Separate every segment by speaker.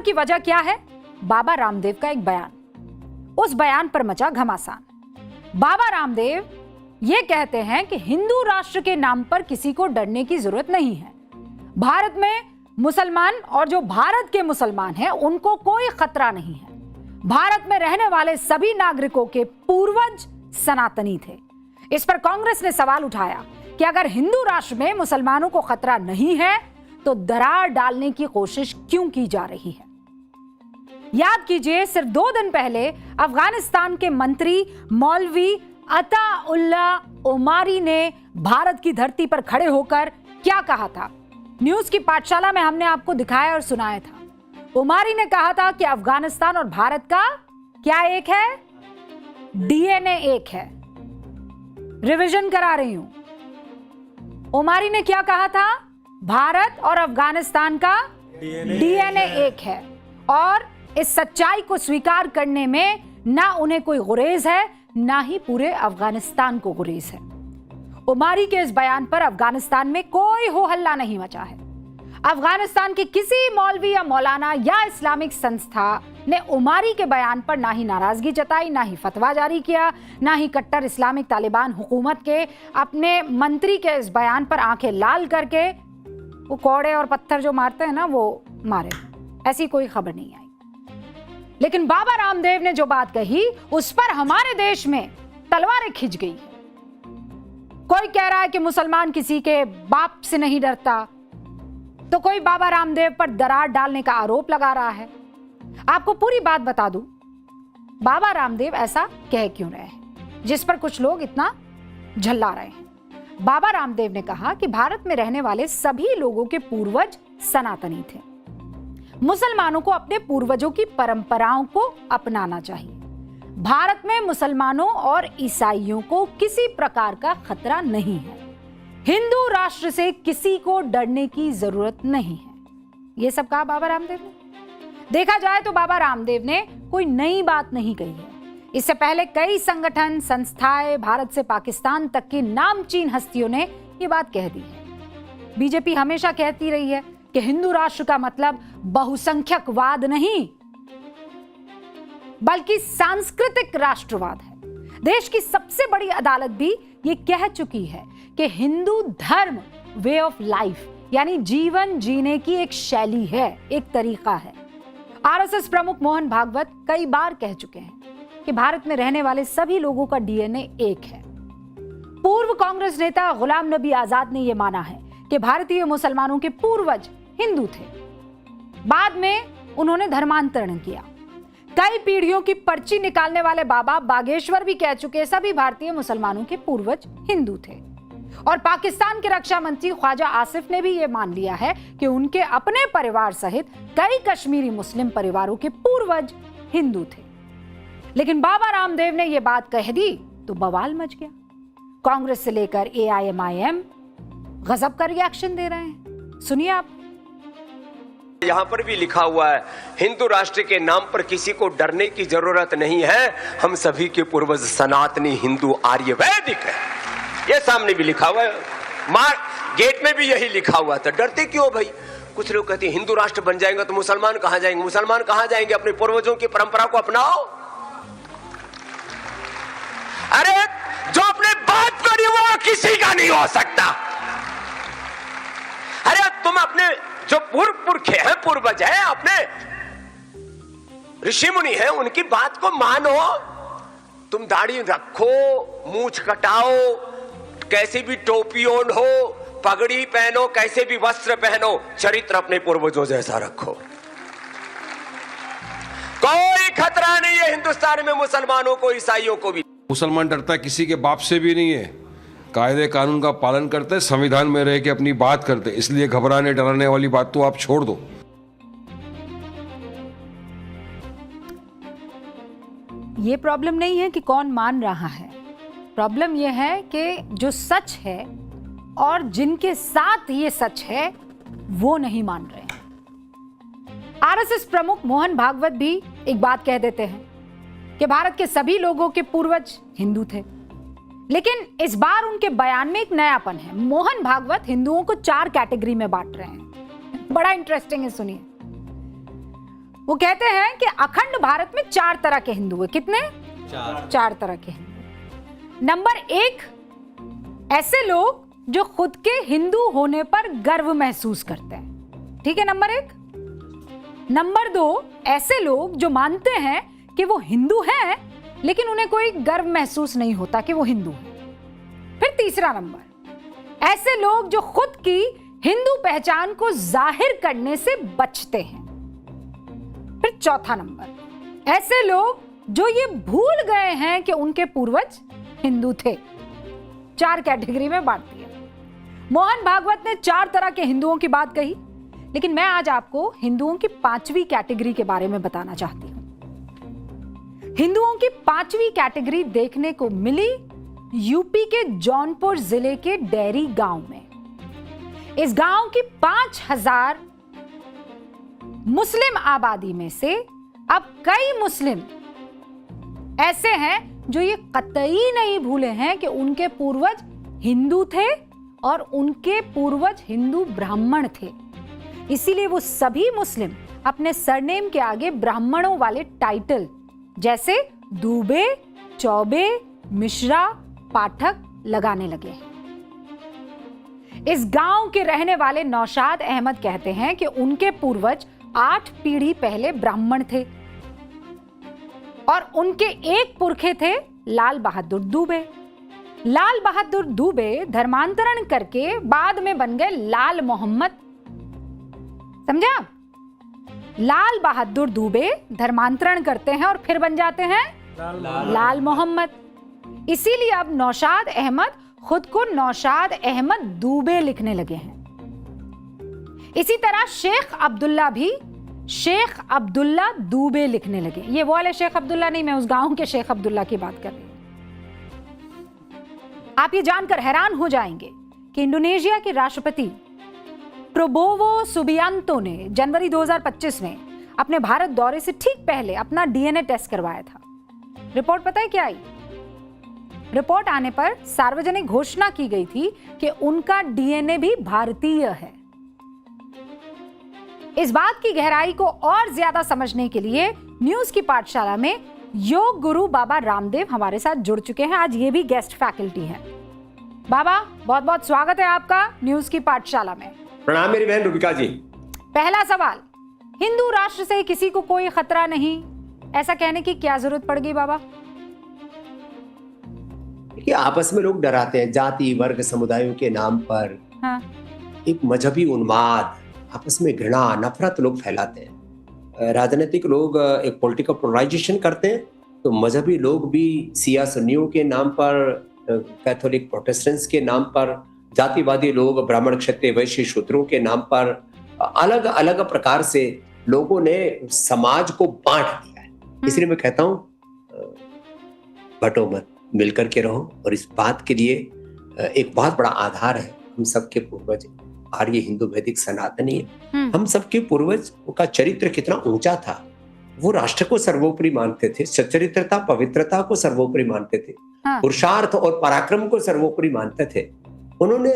Speaker 1: की वजह क्या है? बाबा रामदेव का एक बयान। उस बयान पर मचा घमासान। बाबा रामदेव ये कहते हैं कि हिंदू राष्ट्र के नाम पर किसी को डरने की जरूरत नहीं है। भारत में मुसलमान और जो भारत के मुसलमान हैं उनको कोई खतरा नहीं है। भारत में रहने वाले सभी नागरिकों के पूर्वज सनातनी थे। इस पर कांग्रेस ने सवाल उठाया कि अगर हिंदू राष्ट्र में मुसलमानों को खतरा नहीं है तो दरार डालने की कोशिश क्यों की जा रही है? याद कीजिए, सिर्फ 2 दिन पहले अफगानिस्तान के मंत्री मौलवी अताउल्ला ओमारी ने भारत की धरती पर खड़े होकर क्या कहा था? न्यूज की पाठशाला में हमने आपको दिखाया और सुनाया था। ओमारी ने कहा था कि अफगानिस्तान और भारत का क्या एक है? डीएनए एक है। रिवीजन करा रही हूं। ओमारी ने क्या कहा था? भारत और अफगानिस्तान का डीएनए एक है और इस सच्चाई को स्वीकार करने में ना उन्हें कोई गुरेज है, ना ही पूरे अफगानिस्तान को गुरेज है। ओमारी के इस बयान पर अफगानिस्तान में कोई हो हल्ला नहीं मचा है। अफगानिस्तान के किसी मौलवी या मौलाना या इस्लामिक संस्था ने ओमारी के बयान पर ना ही नाराजगी जताई, ना ही फतवा जारी किया, ना ही कट्टर इस्लामिक तालिबान हुकूमत के अपने मंत्री के इस बयान पर आंखें लाल करके वो कौड़े और पत्थर जो मारते हैं ना वो मारे। ऐसी कोई खबर नहीं आई। लेकिन बाबा रामदेव ने जो बात कही उस पर हमारे देश में तलवारें खिंच गई है। कोई कह रहा है कि मुसलमान किसी के बाप से नहीं डरता, तो कोई बाबा रामदेव पर दरार डालने का आरोप लगा रहा है। आपको पूरी बात बता दूं, बाबा रामदेव ऐसा कह क्यों रहे हैं जिस पर कुछ लोग इतना झल्ला रहे हैं। बाबा रामदेव ने कहा कि भारत में रहने वाले सभी लोगों के पूर्वज सनातनी थे। मुसलमानों को अपने पूर्वजों की परंपराओं को अपनाना चाहिए। भारत में मुसलमानों और ईसाइयों को किसी प्रकार का खतरा नहीं है। हिंदू राष्ट्र से किसी को डरने की जरूरत नहीं है। यह सब कहा बाबा रामदेव ने। देखा जाए तो बाबा रामदेव ने कोई नई बात नहीं कही है। इससे पहले कई संगठन, संस्थाएं, भारत से पाकिस्तान तक की नामचीन हस्तियों ने यह बात कह दी है। बीजेपी हमेशा कहती रही है कि हिंदू राष्ट्र का मतलब बहुसंख्यकवाद नहीं बल्कि सांस्कृतिक राष्ट्रवाद है। देश की सबसे बड़ी अदालत भी ये कह चुकी है कि हिंदू धर्म वे ऑफ लाइफ यानी जीवन जीने की एक शैली है, एक तरीका है। आरएसएस प्रमुख मोहन भागवत कई बार कह चुके हैं कि भारत में रहने वाले सभी लोगों का डीएनए एक है। पूर्व कांग्रेस नेता गुलाम नबी आजाद ने यह माना है कि भारतीय मुसलमानों के पूर्वज हिंदू थे। बाद में उन्होंने धर्मांतरण किया। कई पीढ़ियों की पर्ची निकालने वाले बाबा बागेश्वर भी कह चुके सभी भारतीय मुसलमानों के पूर्वज हिंदू थे। और पाकिस्तान के रक्षा मंत्री ख्वाजा आसिफ ने भी यह मान लिया है कि उनके अपने परिवार सहित कई कश्मीरी मुस्लिम परिवारों के पूर्वज हिंदू थे। लेकिन बाबा रामदेव ने यह बात कह दी तो बवाल मच गया। कांग्रेस से लेकर एआईएमआईएम गजब का रिएक्शन दे रहे हैं। सुनिए आप।
Speaker 2: यहाँ पर भी लिखा हुआ है, हिंदू राष्ट्र के नाम पर किसी को डरने की जरूरत नहीं है। हम सभी के पूर्वज सनातनी हिंदू आर्य वैदिक है। ये सामने भी लिखा हुआ है, गेट में भी यही लिखा हुआ था। डरते क्यों भाई? कुछ लोग कहते हैं हिंदू राष्ट्र बन जाएगा तो मुसलमान कहां जाएंगे? मुसलमान कहां जाएंगे? अपने पूर्वजों की परंपरा को अपनाओ। अरे जो अपने बाप का नहीं वो किसी का नहीं हो सकता। अरे तुम अपने जो पुरखे हैं, पूर्वज हैं, अपने ऋषि मुनि हैं, उनकी बात को मानो। तुम दाढ़ी रखो, मूंछ कटाओ, कैसे भी टोपी ओढ़ हो, पगड़ी पहनो, कैसे भी वस्त्र पहनो, चरित्र अपने पूर्वजों जैसा रखो। कोई खतरा नहीं है हिंदुस्तान में मुसलमानों को, ईसाइयों को भी।
Speaker 3: मुसलमान डरता किसी के बाप से भी नहीं है। कायदे कानून का पालन करते, संविधान में रह के अपनी बात करते, इसलिए घबराने डराने वाली बात तो आप छोड़ दो।
Speaker 1: ये प्रॉब्लम नहीं है कि कौन मान रहा है। प्रॉब्लम यह है कि जो सच है और जिनके साथ ये सच है वो नहीं मान रहे हैं। आरएसएस प्रमुख मोहन भागवत भी एक बात कह देते हैं कि भारत के सभी लोगों के पूर्वज हिंदू थे। लेकिन इस बार उनके बयान में एक नयापन है। मोहन भागवत हिंदुओं को 4 कैटेगरी में बांट रहे हैं। बड़ा इंटरेस्टिंग है, सुनिए। वो कहते हैं कि अखंड भारत में 4 तरह के हिंदू हैं। कितने? 4 तरह के हिंदू। नंबर 1, ऐसे लोग जो खुद के हिंदू होने पर गर्व महसूस करते हैं। ठीक है, नंबर 1। नंबर 2, ऐसे लोग जो मानते हैं कि वो हिंदू हैं लेकिन उन्हें कोई गर्व महसूस नहीं होता कि वो हिंदू हैं। फिर तीसरा नंबर, ऐसे लोग जो खुद की हिंदू पहचान को जाहिर करने से बचते हैं। फिर चौथा नंबर, ऐसे लोग जो ये भूल गए हैं कि उनके पूर्वज हिंदू थे। 4 कैटेगरी में बांट दिया। मोहन भागवत ने 4 तरह के हिंदुओं की बात कही, लेकिन मैं आज आपको हिंदुओं की 5वीं कैटेगरी के बारे में बताना चाहती हूं। हिंदुओं की 5वीं कैटेगरी देखने को मिली यूपी के जौनपुर जिले के डेरी गांव में। इस गांव की 5000 मुस्लिम आबादी में से अब कई मुस्लिम ऐसे हैं जो ये कतई नहीं भूले हैं कि उनके पूर्वज हिंदू थे और उनके पूर्वज हिंदू ब्राह्मण थे। इसीलिए वो सभी मुस्लिम अपने सरनेम के आगे ब्राह्मणों वाले टाइटल जैसे दूबे, चौबे, मिश्रा, पाठक लगाने लगे हैं। इस गांव के रहने वाले नौशाद अहमद कहते हैं कि उनके पूर्वज 8 पीढ़ी पहले ब्राह्मण थे और उनके एक पुरखे थे लाल बहादुर दूबे। लाल बहादुर दूबे धर्मांतरण करके बाद में बन गए लाल मोहम्मद। समझा? लाल बहादुर दूबे धर्मांतरण करते हैं और फिर बन जाते हैं लाल मोहम्मद। इसीलिए अब नौशाद अहमद खुद को नौशाद अहमद दूबे लिखने लगे हैं। इसी तरह शेख अब्दुल्ला भी शेख अब्दुल्ला दूबे लिखने लगे। ये वो वाले शेख अब्दुल्ला नहीं, मैं उस गांव के शेख अब्दुल्ला की बात कर रही हूं। आप ये जानकर हैरान हो जाएंगे कि इंडोनेशिया के राष्ट्रपति प्रोबोवो सुबियांतो ने जनवरी 2025 में अपने भारत दौरे से ठीक पहले अपना डीएनए टेस्ट करवाया था। रिपोर्ट पता है क्या आई? रिपोर्ट आने पर सार्वजनिक घोषणा की गई थी कि उनका डीएनए भी भारतीय है। इस बात की गहराई को और ज्यादा समझने के लिए न्यूज की पाठशाला में योग गुरु बाबा रामदेव हमारे साथ जुड़ चुके हैं। आज ये भी गेस्ट फैकल्टी हैं। बाबा, बहुत बहुत स्वागत है आपका न्यूज की पाठशाला में।
Speaker 2: प्रणाम मेरी बहन रूबिका जी।
Speaker 1: पहला सवाल, हिंदू राष्ट्र से किसी को कोई खतरा नहीं, ऐसा कहने की क्या जरूरत पड़ गई बाबा?
Speaker 2: कि आपस में लोग डराते हैं जाति वर्ग समुदायों के नाम पर।
Speaker 1: हाँ।
Speaker 2: एक मजहबी उन्माद, आपस में घृणा नफरत लोग फैलाते हैं। राजनीतिक लोग एक पॉलिटिकल पोलराइजेशन करते हैं, तो मजहबी लोग भी सिया सुन्नियों के नाम पर, कैथोलिक प्रोटेस्टेंट्स के नाम पर, जातिवादी लोग ब्राह्मण क्षत्रिय वैश्य शूद्रों के नाम पर अलग अलग प्रकार से लोगों ने समाज को बांट दिया है। इसलिए मैं कहता हूं बटो मत, मिलकर के रहो। और इस बात के लिए एक बहुत बड़ा आधार है हम सबके पूर्वज आर्य हिंदू वैदिक सनातनी है। हम सबके पूर्वज का चरित्र कितना ऊंचा था। वो राष्ट्र को सर्वोपरि मानते थे, सच्चरित्रता पवित्रता को सर्वोपरि मानते थे, पुरुषार्थ और पराक्रम को सर्वोपरि मानते थे। उन्होंने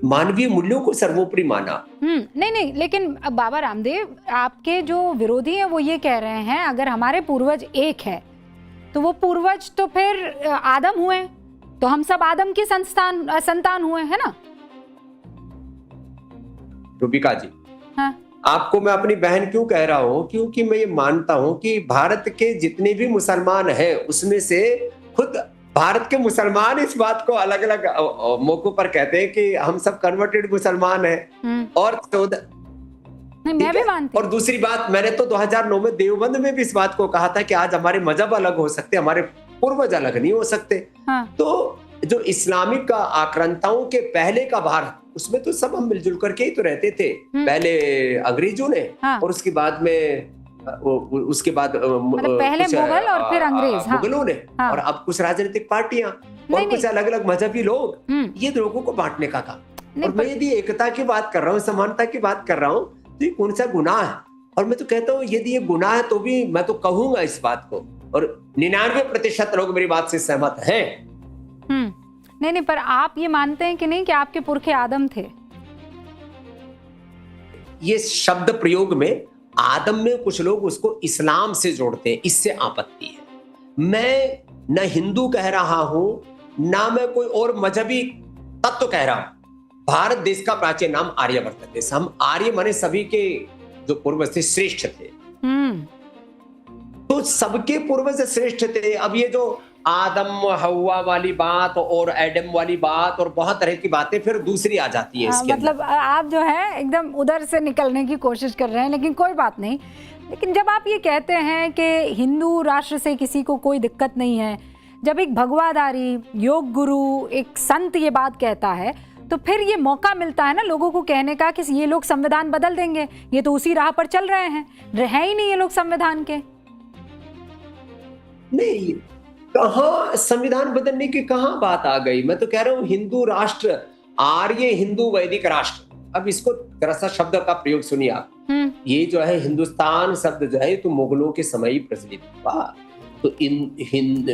Speaker 2: मानवीय मूल्यों को सर्वोपरि माना।
Speaker 1: नहीं, लेकिन बाबा रामदेव, आपके जो विरोधी हैं वो ये कह रहे हैं अगर हमारे पूर्वज एक है तो वो पूर्वज तो फिर आदम हुए, तो हम सब आदम की संतान हुए, है ना?
Speaker 2: रूबिका जी,
Speaker 1: हाँ।
Speaker 2: आपको मैं अपनी बहन क्यों कह रहा हूँ? क्योंकि मैं ये मानता हूँ कि भारत के जितने भी मुसलमान हैं उसमें से खुद भारत के मुसलमान इस बात को अलग अलग मौकों पर कहते हैं कि हम सब कन्वर्टेड मुसलमान हैं। और
Speaker 1: मैं भी मानती।
Speaker 2: और दूसरी बात, मैंने तो 2009 में देवबंद में भी इस बात को कहा था कि आज हमारे मजहब अलग हो सकते, हमारे पूर्वज अलग नहीं हो सकते। तो जो इस्लामिक आक्रांताओं के पहले का भारत, उसमें तो सब हम मिलजुल करके ही तो रहते थे। पहले अंग्रेजों ने, और उसके बाद में उसके बाद
Speaker 1: पहले मुगल और फिर अंग्रेज,
Speaker 2: मुगलों ने, और अब कुछ राजनीतिक पार्टियां और कुछ अलग अलग मजहबी लोग, ये लोगों को बांटने का काम। और मैं यदि एकता की बात कर रहा हूँ, समानता की बात कर रहा हूँ, तो ये कौन सा गुनाह है? और मैं तो कहता हूँ यदि ये गुनाह है तो भी मैं तो कहूंगा इस बात को, और 99% लोग मेरी बात से सहमत हैं।
Speaker 1: नहीं, पर आप ये मानते हैं कि नहीं कि आपके पुरखे आदम थे?
Speaker 2: ये शब्द प्रयोग में आदम में कुछ लोग उसको इस्लाम से जोड़ते हैं, इससे आपत्ति है। मैं न हिंदू कह रहा हूं ना मैं कोई और मजहबी तत्व कह रहा हूं। भारत देश का प्राचीन नाम आर्यवर्त देश। हम आर्य माने सभी के जो पूर्वज थे श्रेष्ठ थे। तो सबके पूर्वज श्रेष्ठ थे। अब ये जो आदम हवा वाली बात और एडम वाली बात और बहुत तरह की बातें फिर दूसरी आ जाती है इसके
Speaker 1: मतलब आप जो है एकदम उधर से निकलने की कोशिश कर रहे हैं, लेकिन कोई बात नहीं। लेकिन जब आप ये कहते हैं कि हिंदू राष्ट्र से किसी को कोई दिक्कत नहीं है, जब एक भगवाधारी योग गुरु एक संत ये बात कहता है, तो फिर ये मौका मिलता है ना लोगों को कहने का कि ये लोग संविधान बदल देंगे, ये तो उसी राह पर चल रहे हैं, रहे ही नहीं ये लोग संविधान के।
Speaker 2: नहीं, कहां संविधान बदलने की कहां बात आ गई। मैं तो कह रहा हूं हिंदू राष्ट्र, आर्य हिंदू वैदिक राष्ट्र। अब इसको जरा सा शब्द का प्रयोग सुनिए आप। ये जो है हिंदुस्तान शब्द जो है तो मुगलों के समय ही प्रचलित हुआ। तो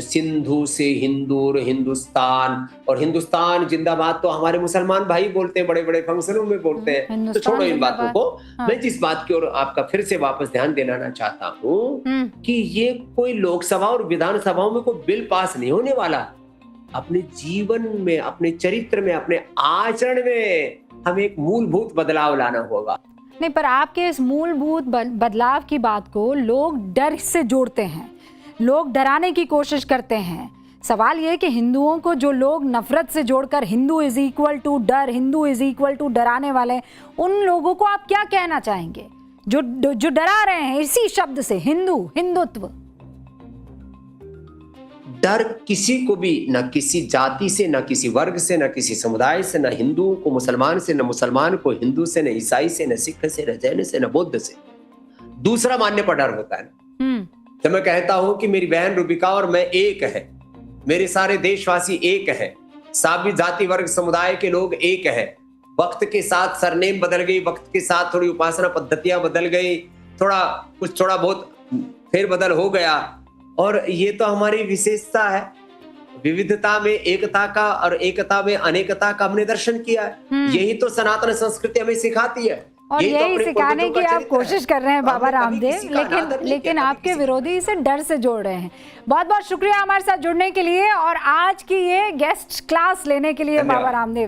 Speaker 2: सिंधु से हिंदूर, हिंदुस्तान, और हिंदुस्तान जिंदाबाद तो हमारे मुसलमान भाई बोलते हैं, बड़े बड़े फंक्शनों में बोलते हैं। तो छोड़ो इन बातों को। मैं जिस बात की ओर आपका फिर से वापस ध्यान दिलाना चाहता हूँ कि ये कोई लोकसभा और विधानसभाओं में कोई बिल पास नहीं होने वाला। अपने जीवन में, अपने चरित्र में, अपने आचरण में हमें एक मूलभूत बदलाव लाना होगा।
Speaker 1: नहीं, पर आपके इस मूलभूत बदलाव की बात को लोग डर से जोड़ते हैं, लोग डराने की कोशिश करते हैं। सवाल ये कि हिंदुओं को जो लोग नफरत से जोड़कर हिंदू इज इक्वल टू डर, हिंदू इज इक्वल टू डराने वाले, उन लोगों को आप क्या कहना चाहेंगे जो डरा रहे हैं इसी शब्द से, हिंदुत्व?
Speaker 2: डर किसी को भी, न किसी जाति से, न किसी वर्ग से, न किसी समुदाय से, न हिंदू को मुसलमान से, न मुसलमान को हिंदू से, न ईसाई से, न सिख से, न जैन से, न बौद्ध से। दूसरा मानने पर डर होता है ना। जब मैं कहता हूं कि मेरी बहन रूबिका और मैं एक है, मेरे सारे देशवासी एक है, सभी जाति वर्ग समुदाय के लोग एक है। वक्त के साथ सरनेम बदल गई, वक्त के साथ थोड़ी उपासना पद्धतियां बदल गई, थोड़ा बहुत फेरबदल हो गया, और ये तो हमारी विशेषता है। विविधता में एकता का और एकता में अनेकता का हमने दर्शन किया है। यही तो सनातन संस्कृति हमें सिखाती है,
Speaker 1: और यही सिखाने की आप कोशिश कर रहे हैं बाबा रामदेव, लेकिन आपके विरोधी इसे डर से जोड़ रहे हैं। बहुत बहुत शुक्रिया हमारे साथ जुड़ने के लिए और आज की ये गेस्ट क्लास लेने के लिए बाबा रामदेव।